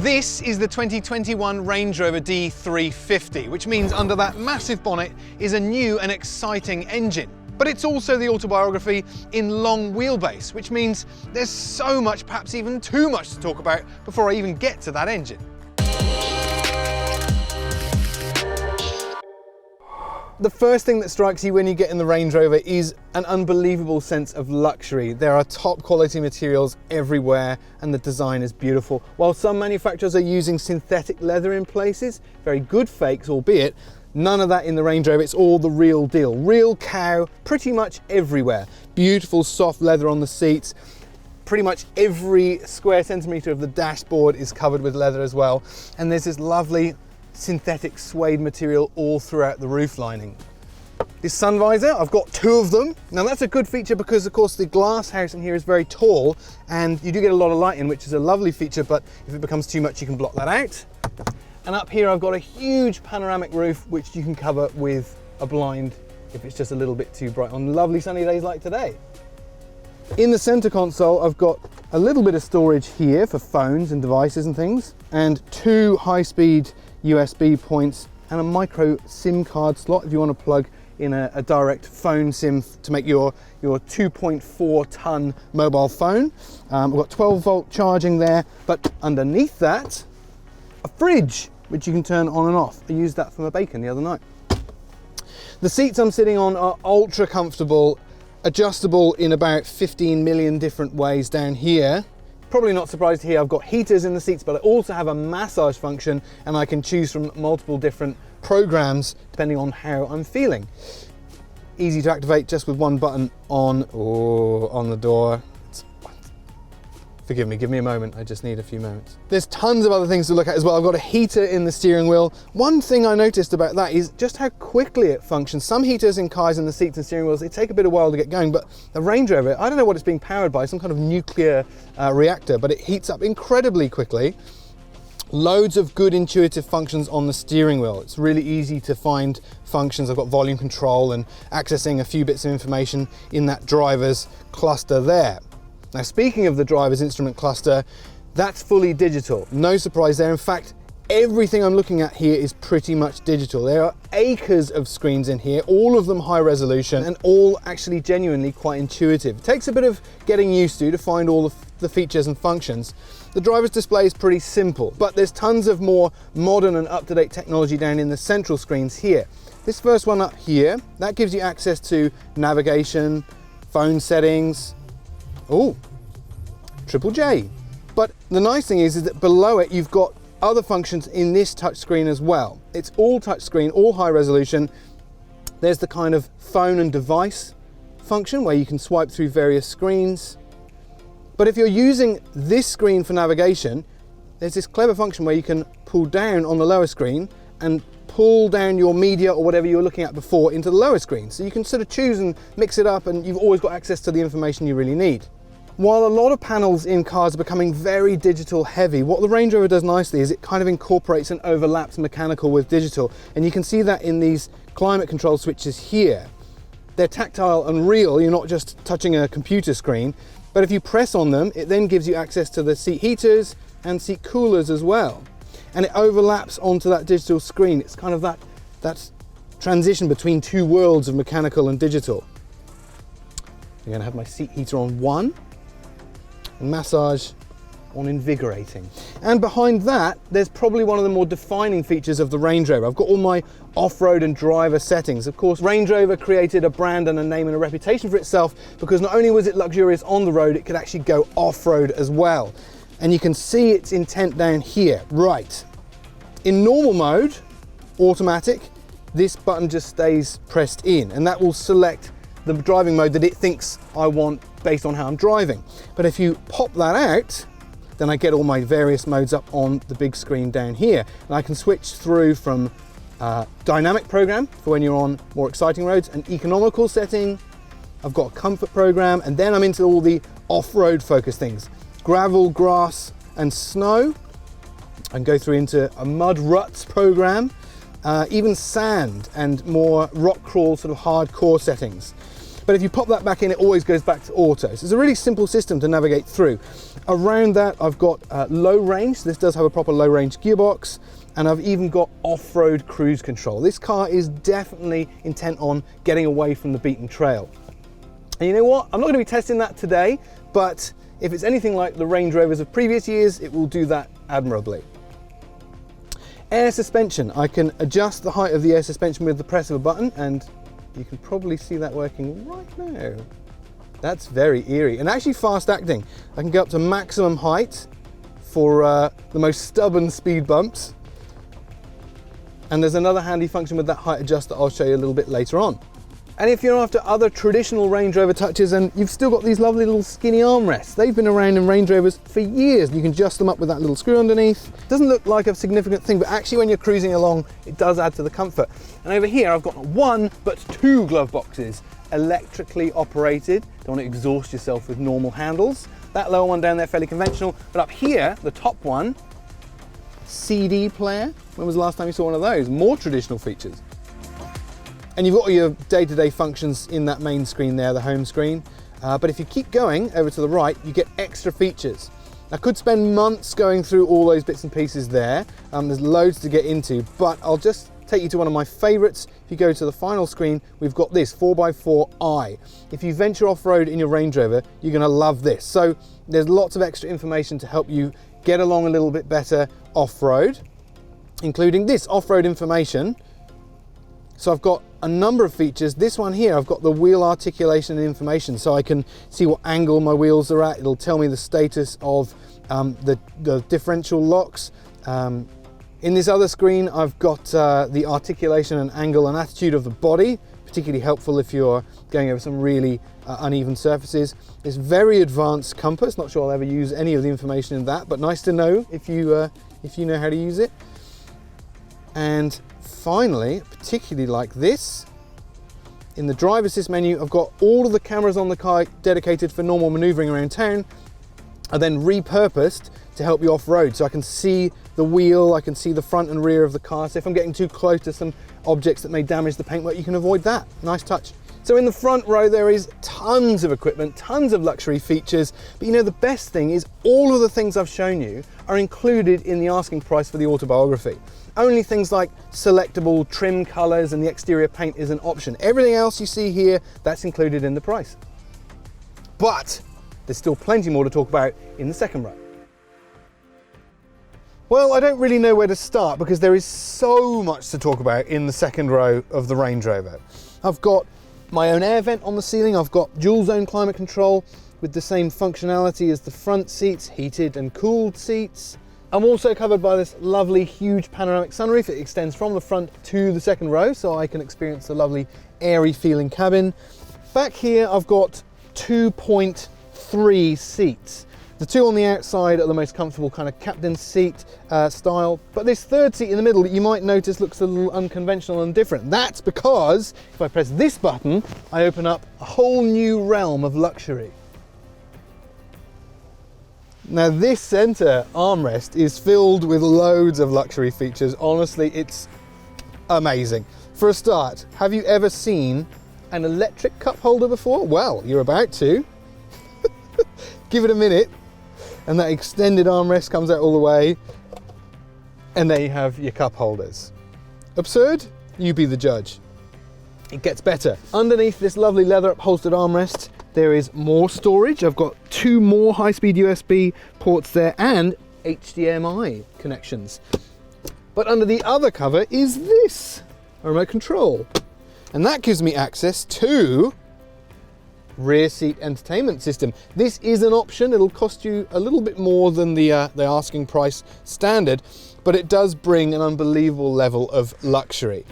This is the 2021 Range Rover D350, which means under that massive bonnet is a new and exciting engine. But it's also the Autobiography in long wheelbase, which means there's so much, perhaps even too much to talk about before I even get to that engine. The first thing that strikes you when you get in the Range Rover is an unbelievable sense of luxury. There are top quality materials everywhere and the design is beautiful. While some manufacturers are using synthetic leather in places, very good fakes albeit, none of that in the Range Rover. It's all the real deal. Real cow pretty much everywhere. Beautiful soft leather on the seats. Pretty much every square centimetre of the dashboard is covered with leather as well. And there's this lovely synthetic suede material all throughout the roof lining. This sun visor, I've got two of them. Now that's a good feature because of course the glass house in here is very tall and you do get a lot of light in, which is a lovely feature, but if it becomes too much you can block that out. And up here I've got a huge panoramic roof which you can cover with a blind if it's just a little bit too bright on lovely sunny days like today. In the center console I've got a little bit of storage here for phones and devices and things, and two high-speed USB points and a micro SIM card slot if you want to plug in a direct phone SIM to make your 2.4 ton mobile phone. I've got 12 volt charging there, but underneath that, a fridge which you can turn on and off. I used that for my bacon the other night. The seats I'm sitting on are ultra comfortable, adjustable in about 15 million different ways down here. Probably not surprised to hear I've got heaters in the seats, but I also have a massage function and I can choose from multiple different programs depending on how I'm feeling. Easy to activate just with one button on the door. Forgive me, give me a moment, I just need a few moments. There's tons of other things to look at as well. I've got a heater in the steering wheel. One thing I noticed about that is just how quickly it functions. Some heaters in cars in the seats and steering wheels, they take a bit of while to get going, but the Range Rover, I don't know what it's being powered by, some kind of nuclear reactor, but it heats up incredibly quickly. Loads of good intuitive functions on the steering wheel. It's really easy to find functions. I've got volume control and accessing a few bits of information in that driver's cluster there. Now, speaking of the driver's instrument cluster, that's fully digital. No surprise there. In fact, everything I'm looking at here is pretty much digital. There are acres of screens in here, all of them high resolution and all actually genuinely quite intuitive. It takes a bit of getting used to find all the features and functions. The driver's display is pretty simple, but there's tons of more modern and up-to-date technology down in the central screens here. This first one up here, that gives you access to navigation, phone settings, Triple J. But the nice thing is that below it you've got other functions in this touchscreen as well. It's all touchscreen, all high resolution. There's the kind of phone and device function where you can swipe through various screens. But if you're using this screen for navigation, there's this clever function where you can pull down on the lower screen and pull down your media or whatever you were looking at before into the lower screen. So you can sort of choose and mix it up and you've always got access to the information you really need. While a lot of panels in cars are becoming very digital heavy, what the Range Rover does nicely is it kind of incorporates and overlaps mechanical with digital. And you can see that in these climate control switches here. They're tactile and real, you're not just touching a computer screen, but if you press on them, it then gives you access to the seat heaters and seat coolers as well. And it overlaps onto that digital screen. It's kind of that transition between two worlds of mechanical and digital. I'm gonna have my seat heater on 1. And massage on invigorating. And behind that, there's probably one of the more defining features of the Range Rover. I've got all my off-road and driver settings. Of course, Range Rover created a brand and a name and a reputation for itself because not only was it luxurious on the road, it could actually go off-road as well. And you can see its intent down here. Right. In normal mode, automatic, this button just stays pressed in and that will select the driving mode that it thinks I want based on how I'm driving. But if you pop that out, then I get all my various modes up on the big screen down here. And I can switch through from dynamic program for when you're on more exciting roads, an economical setting, I've got a comfort program, and then I'm into all the off-road focus things. Gravel, grass, and snow. I can go through into a mud ruts program, even sand and more rock crawl sort of hardcore settings. but if you pop that back in, it always goes back to auto. So it's a really simple system to navigate through. Around that, I've got low range. This does have a proper low range gearbox, and I've even got off-road cruise control. This car is definitely intent on getting away from the beaten trail. And you know what? I'm not going to be testing that today, but if it's anything like the Range Rovers of previous years, it will do that admirably. Air suspension. I can adjust the height of the air suspension with the press of a button, and you can probably see that working right now. That's very eerie and actually fast acting. I can go up to maximum height for the most stubborn speed bumps. And there's another handy function with that height adjuster I'll show you a little bit later on. And if you're after other traditional Range Rover touches, and you've still got these lovely little skinny armrests. They've been around in Range Rovers for years. You can adjust them up with that little screw underneath. Doesn't look like a significant thing, but actually when you're cruising along, it does add to the comfort. And over here, I've got not one, but two glove boxes, electrically operated. Don't want to exhaust yourself with normal handles. That lower one down there, fairly conventional. But up here, the top one, CD player. When was the last time you saw one of those? More traditional features. And you've got all your day-to-day functions in that main screen there, the home screen. But if you keep going over to the right, you get extra features. I could spend months going through all those bits and pieces there. There's loads to get into, but I'll just take you to one of my favorites. If you go to the final screen, we've got this 4x4i. If you venture off-road in your Range Rover, you're gonna love this. So there's lots of extra information to help you get along a little bit better off-road, including this off-road information. So I've got a number of features. This one here, I've got the wheel articulation and information, so I can see what angle my wheels are at. It'll tell me the status of the differential locks. In this other screen, I've got the articulation and angle and attitude of the body, particularly helpful if you're going over some really uneven surfaces. It's very advanced compass. Not sure I'll ever use any of the information in that, but nice to know if you know how to use it. And finally, particularly like this, in the driver assist menu, I've got all of the cameras on the car dedicated for normal maneuvering around town, are then repurposed to help you off-road. So I can see the wheel, I can see the front and rear of the car. So if I'm getting too close to some objects that may damage the paintwork, you can avoid that. Nice touch. So in the front row, there is tons of equipment, tons of luxury features, but you know, the best thing is all of the things I've shown you are included in the asking price for the Autobiography. Only things like selectable trim colors and the exterior paint is an option. Everything else you see here, that's included in the price. But there's still plenty more to talk about in the second row. Well, I don't really know where to start because there is so much to talk about in the second row of the Range Rover. I've got my own air vent on the ceiling. I've got dual zone climate control with the same functionality as the front seats, heated and cooled seats. I'm also covered by this lovely huge panoramic sunroof. It extends from the front to the second row, so I can experience the lovely airy feeling cabin. Back here I've got 2.3 seats. The two on the outside are the most comfortable kind of captain seat style, but this third seat in the middle you might notice looks a little unconventional and different. That's because if I press this button, I open up a whole new realm of luxury. Now this center armrest is filled with loads of luxury features. Honestly, it's amazing. For a start, have you ever seen an electric cup holder before? Well, you're about to. Give it a minute. And that extended armrest comes out all the way, and there you have your cup holders. Absurd? You be the judge. It gets better. Underneath this lovely leather upholstered armrest, there is more storage. I've got two more high-speed USB ports there and HDMI connections. But under the other cover is this, a remote control. And that gives me access to rear seat entertainment system. This is an option. It'll cost you a little bit more than the asking price standard, but it does bring an unbelievable level of luxury.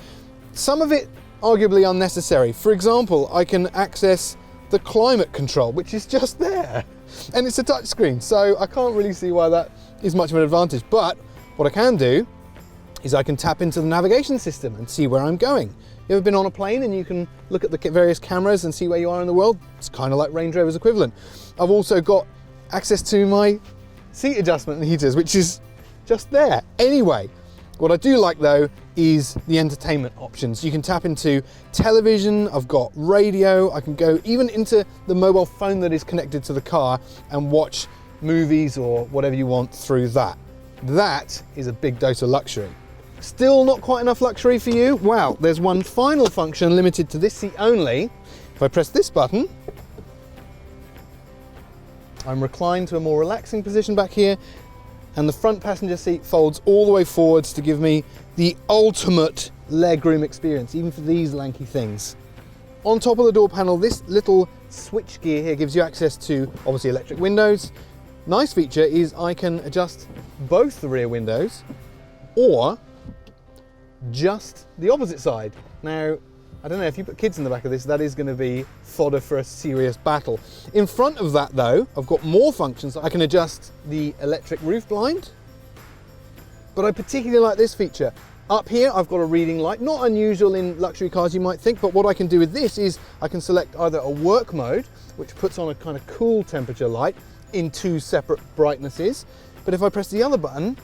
Some of it arguably unnecessary. For example, I can access the climate control, which is just there, and it's a touch screen, so I can't really see why that is much of an advantage. But what I can do is I can tap into the navigation system and see where I'm going. You ever been on a plane and you can look at the various cameras and see where you are in the world? It's kind of like Range Rover's equivalent. I've also got access to my seat adjustment heaters, which is just there. Anyway, What I do like though is the entertainment options. You can tap into television, I've got radio, I can go even into the mobile phone that is connected to the car and watch movies or whatever you want through that. That is a big dose of luxury. Still not quite enough luxury for you? Well, there's one final function limited to this seat only. If I press this button, I'm reclined to a more relaxing position back here, and the front passenger seat folds all the way forwards to give me the ultimate legroom experience, even for these lanky things. On top of the door panel, this little switch gear here gives you access to obviously electric windows. Nice feature is I can adjust both the rear windows or just the opposite side. Now, I don't know, if you put kids in the back of this, that is going to be fodder for a serious battle. In front of that though, I've got more functions. I can adjust the electric roof blind, but I particularly like this feature. Up here, I've got a reading light, not unusual in luxury cars you might think, but what I can do with this is I can select either a work mode, which puts on a kind of cool temperature light in two separate brightnesses. But if I press the other button,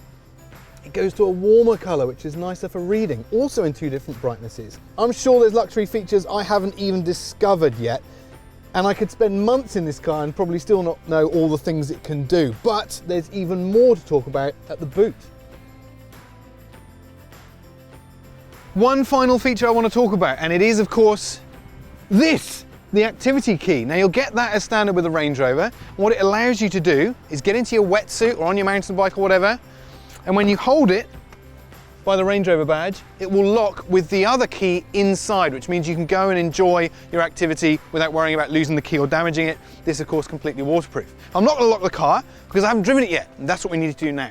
it goes to a warmer colour, which is nicer for reading, also in two different brightnesses. I'm sure there's luxury features I haven't even discovered yet, and I could spend months in this car and probably still not know all the things it can do, but there's even more to talk about at the boot. One final feature I want to talk about, and it is of course this, the activity key. Now you'll get that as standard with a Range Rover. What it allows you to do is get into your wetsuit or on your mountain bike or whatever, and when you hold it by the Range Rover badge, it will lock with the other key inside, which means you can go and enjoy your activity without worrying about losing the key or damaging it. This, of course, completely waterproof. I'm not going to lock the car because I haven't driven it yet, and that's what we need to do now.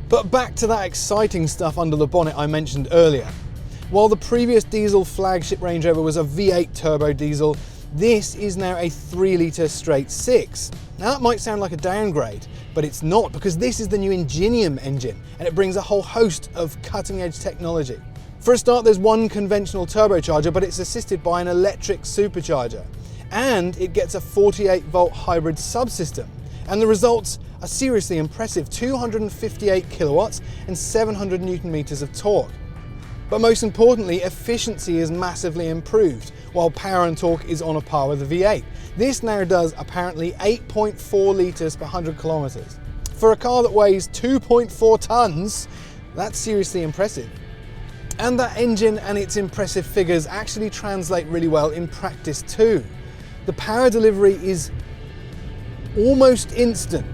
But back to that exciting stuff under the bonnet I mentioned earlier. While the previous diesel flagship Range Rover was a V8 turbo diesel, this is now a 3-litre straight 6. Now that might sound like a downgrade, but it's not, because this is the new Ingenium engine and it brings a whole host of cutting-edge technology. For a start, there's one conventional turbocharger, but it's assisted by an electric supercharger, and it gets a 48-volt hybrid subsystem. And the results are seriously impressive: 258 kilowatts and 700 newton meters of torque. But most importantly, efficiency is massively improved, while power and torque is on a par with the V8. This now does apparently 8.4 litres per 100 kilometres. For a car that weighs 2.4 tonnes, that's seriously impressive. And that engine and its impressive figures actually translate really well in practice too. The power delivery is almost instant.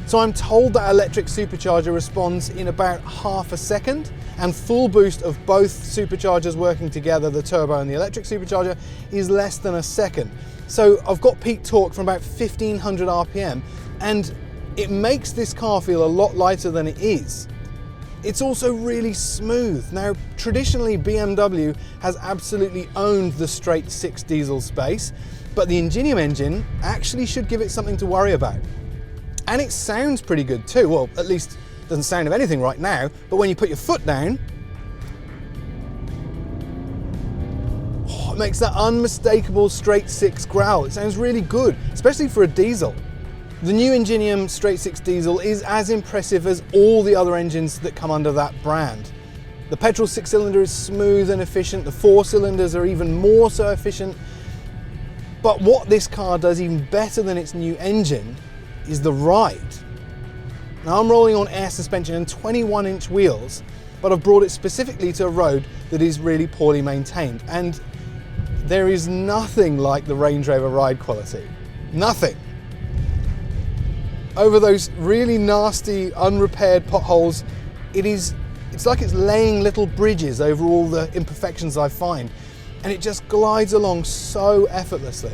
So I'm told that electric supercharger responds in about half a second, and full boost of both superchargers working together, the turbo and the electric supercharger, is less than a second. So I've got peak torque from about 1500 RPM, and it makes this car feel a lot lighter than it is. It's also really smooth. Now, traditionally BMW has absolutely owned the straight 6 diesel space, but the Ingenium engine actually should give it something to worry about. And it sounds pretty good too. Well, at least it doesn't sound of anything right now, but when you put your foot down, it makes that unmistakable straight 6 growl. It sounds really good, especially for a diesel. The new Ingenium straight 6 diesel is as impressive as all the other engines that come under that brand. The petrol 6-cylinder is smooth and efficient. The 4 cylinders are even more so efficient. But what this car does even better than its new engine is the ride. Now, I'm rolling on air suspension and 21-inch wheels, but I've brought it specifically to a road that is really poorly maintained, and there is nothing like the Range Rover ride quality. Nothing. Over those really nasty, unrepaired potholes, it's like it's laying little bridges over all the imperfections I find, and it just glides along so effortlessly.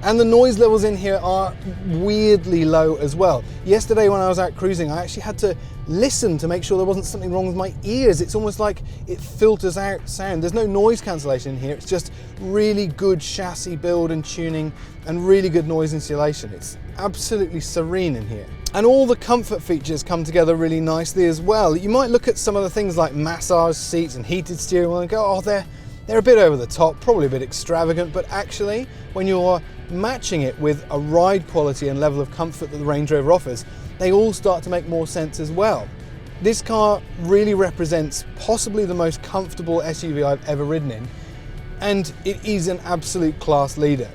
And the noise levels in here are weirdly low as well. Yesterday when I was out cruising, I actually had to listen to make sure there wasn't something wrong with my ears. It's almost like it filters out sound. There's no noise cancellation in here. It's just really good chassis build and tuning and really good noise insulation. It's absolutely serene in here. And all the comfort features come together really nicely as well. You might look at some of the things like massage seats and heated steering wheel and go, oh, They're a bit over the top, probably a bit extravagant, but actually, when you're matching it with a ride quality and level of comfort that the Range Rover offers, they all start to make more sense as well. This car really represents possibly the most comfortable SUV I've ever ridden in, and it is an absolute class leader.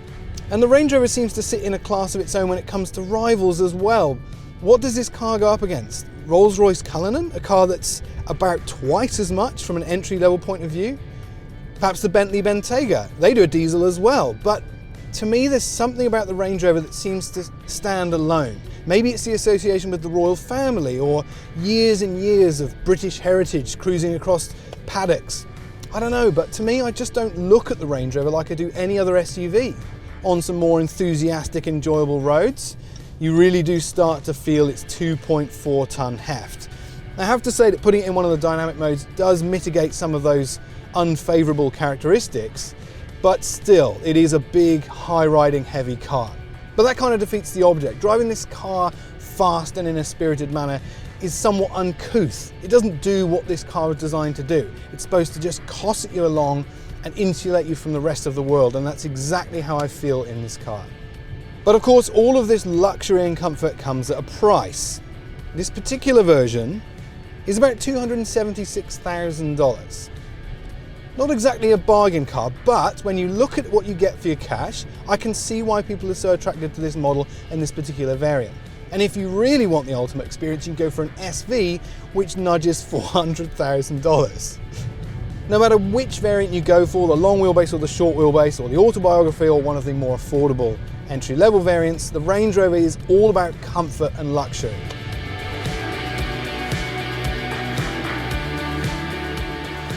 And the Range Rover seems to sit in a class of its own when it comes to rivals as well. What does this car go up against? Rolls-Royce Cullinan, a car that's about twice as much from an entry-level point of view? Perhaps the Bentley Bentayga, they do a diesel as well, but to me there's something about the Range Rover that seems to stand alone. Maybe it's the association with the royal family, or years and years of British heritage cruising across paddocks. I don't know, but to me I just don't look at the Range Rover like I do any other SUV. On some more enthusiastic, enjoyable roads, you really do start to feel its 2.4 ton heft. I have to say that putting it in one of the dynamic modes does mitigate some of those unfavourable characteristics, but still, it is a big, high-riding, heavy car. But that kind of defeats the object. Driving this car fast and in a spirited manner is somewhat uncouth. It doesn't do what this car was designed to do. It's supposed to just cosset you along and insulate you from the rest of the world, and that's exactly how I feel in this car. But of course, all of this luxury and comfort comes at a price. This particular version is about $276,000. Not exactly a bargain car, but when you look at what you get for your cash, I can see why people are so attracted to this model and this particular variant. And if you really want the ultimate experience, you can go for an SV, which nudges $400,000. No matter which variant you go for, the long wheelbase or the short wheelbase, or the Autobiography or one of the more affordable entry-level variants, the Range Rover is all about comfort and luxury.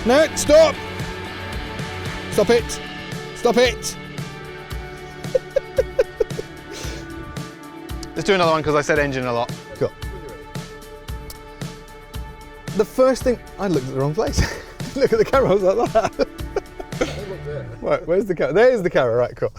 No, stop! Stop it! Stop it! Let's do another one because I said engine a lot. Cool. The first thing, I looked at the wrong place. Look at the camera, I was like that. Right, where's the camera? There's the camera, right, cool.